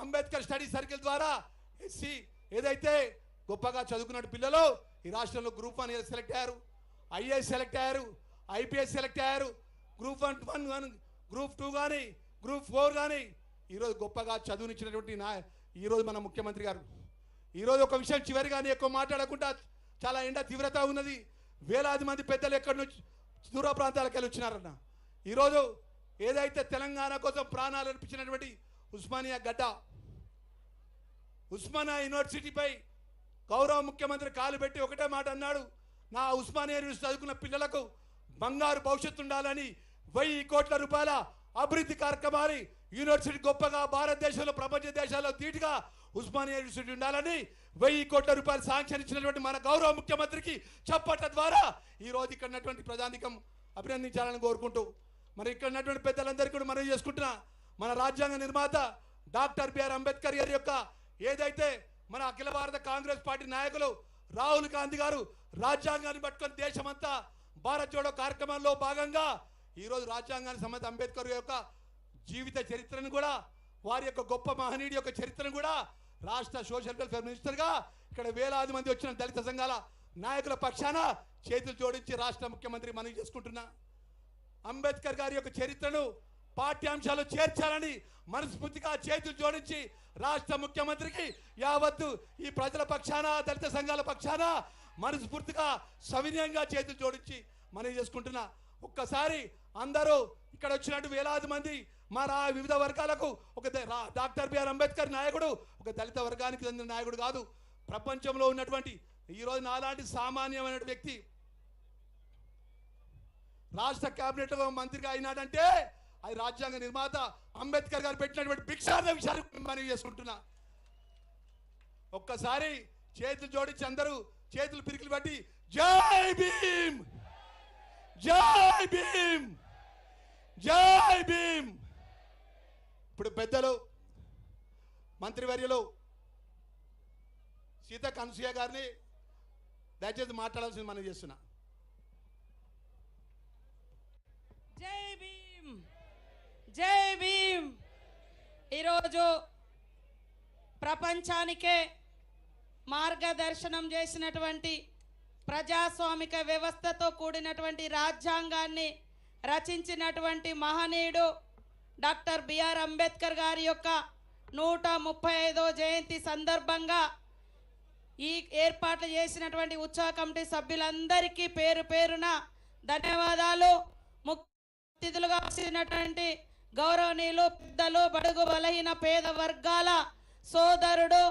Ambedkar study circle ద్వారా SC ఏదైతే గొప్పగా చదువుకున్న పిల్లలు ఈ రాష్ట్రంలో గ్రూప్ 1 సెలెక్ట్ అయ్యారు, ఐఏఎస్ సెలెక్ట్ అయ్యారు, ఐపీఎస్ సెలెక్ట్ అయ్యారు, గ్రూప్ 1 గ్రూప్ 2 కానీ గ్రూప్ 4 కానీ ఈరోజు గొప్పగా చదువునిచ్చినటువంటి ఈరోజు మన ముఖ్యమంత్రి గారు. ఈరోజు ఒక విషయం చివరిగానే ఎక్కువ మాట్లాడకుండా, చాలా ఎండ తీవ్రత ఉన్నది, వేలాది మంది పెద్దలు ఎక్కడి నుంచి దూర ప్రాంతాలకు వెళ్ళి వచ్చినారన్న. ఈరోజు ఏదైతే తెలంగాణ కోసం ప్రాణాలు అర్పించినటువంటి ఉస్మానియా గడ్డ, ఉస్మానియా యూనివర్సిటీపై గౌరవ ముఖ్యమంత్రి కాలు పెట్టి ఒకటే మాట అన్నాడు, నా ఉస్మానియా యూనివర్సిటీ చదువుకున్న పిల్లలకు బంగారు భవిష్యత్తు ఉండాలని 1000 కోట్ల రూపాయల అభివృద్ధి కార్యక్రమాన్ని యూనివర్సిటీ గొప్పగా భారతదేశంలో ప్రపంచ దేశాల్లో ధీటుగా ఉస్మానియా యూనివర్సిటీ ఉండాలని 1000 కోట్ల రూపాయలు శాంక్షన్ ఇచ్చినటువంటి మన గౌరవ ముఖ్యమంత్రికి చప్పట్ల ద్వారా ఈరోజు ఇక్కడ ఉన్నటువంటి ప్రజానికం అభినందించాలని కోరుకుంటూ, మరి ఇక్కడ ఉన్నటువంటి పెద్దలందరికీ కూడా మనం చేసుకుంటున్నా మన రాజ్యాంగ నిర్మాత డాక్టర్ బిఆర్ అంబేద్కర్ గారి యొక్క ఏదైతే మన అఖిల భారత కాంగ్రెస్ పార్టీ నాయకులు రాహుల్ గాంధీ గారు రాజ్యాంగాన్ని పట్టుకొని దేశమంతా భారత్ జోడో కార్యక్రమంలో భాగంగా ఈరోజు రాజ్యాంగానికి సంబంధించి అంబేద్కర్ యొక్క జీవిత చరిత్రను కూడా, వారి యొక్క గొప్ప మహనీయుడి యొక్క చరిత్రను కూడా రాష్ట్ర సోషల్ వెల్ఫేర్ మినిస్టర్గా ఇక్కడ వేలాది మంది వచ్చిన దళిత సంఘాల నాయకుల పక్షాన చేతులు జోడించి రాష్ట్ర ముఖ్యమంత్రి మనవి చేసుకుంటున్నా, అంబేద్కర్ గారి యొక్క చరిత్రను పాఠ్యాంశాలు చేర్చాలని మనస్ఫూర్తిగా చేతులు జోడించి రాష్ట్ర ముఖ్యమంత్రికి యావత్తు ఈ ప్రజల పక్షాన దళిత సంఘాల పక్షాన మనస్ఫూర్తిగా సవినయంగా చేతులు జోడించి మనవి చేసుకుంటున్నా. ఒక్కసారి అందరూ ఇక్కడ వచ్చినట్టు వేలాది మంది మన వివిధ వర్గాలకు ఒక డాక్టర్ బిఆర్ అంబేద్కర్ నాయకుడు ఒక దళిత వర్గానికి చెందిన నాయకుడు కాదు, ప్రపంచంలో ఉన్నటువంటి ఈరోజు నాలాంటి సామాన్యమైన వ్యక్తి రాష్ట్ర కేబినెట్ మంత్రిగా అయినాడంటే అది రాజ్యాంగ నిర్మాత అంబేద్కర్ గారు పెట్టినటువంటి భిక్షార్థ విషయాలు మనవి చేసుకుంటున్నా. ఒక్కసారి చేతులు జోడించి అందరూ చేతులు పిరికిలు బట్టి జై భీమ్, జై భీమ్, జై భీమ్. ఇప్పుడు పెద్దలు మంత్రివర్యులు సీతక్క అనసూయ గారిని దయచేసి మాట్లాడాల్సింది మనం చేస్తున్నా. జై భీమ్, జై భీమ్. ఈరోజు ప్రపంచానికే మార్గదర్శనం చేసినటువంటి ప్రజాస్వామిక వ్యవస్థతో కూడినటువంటి రాజ్యాంగాన్ని రచించినటువంటి మహనీయుడు డాక్టర్ బిఆర్ అంబేద్కర్ గారి యొక్క 135వ జయంతి సందర్భంగా ఈ ఏర్పాట్లు చేసినటువంటి ఉత్సవ కమిటీ సభ్యులందరికీ పేరు పేరున ధన్యవాదాలు. ముఖ్య అతిథులుగా వచ్చినటువంటి గౌరవనీయులు పెద్దలు, బడుగు బలహీన పేద వర్గాల సోదరుడు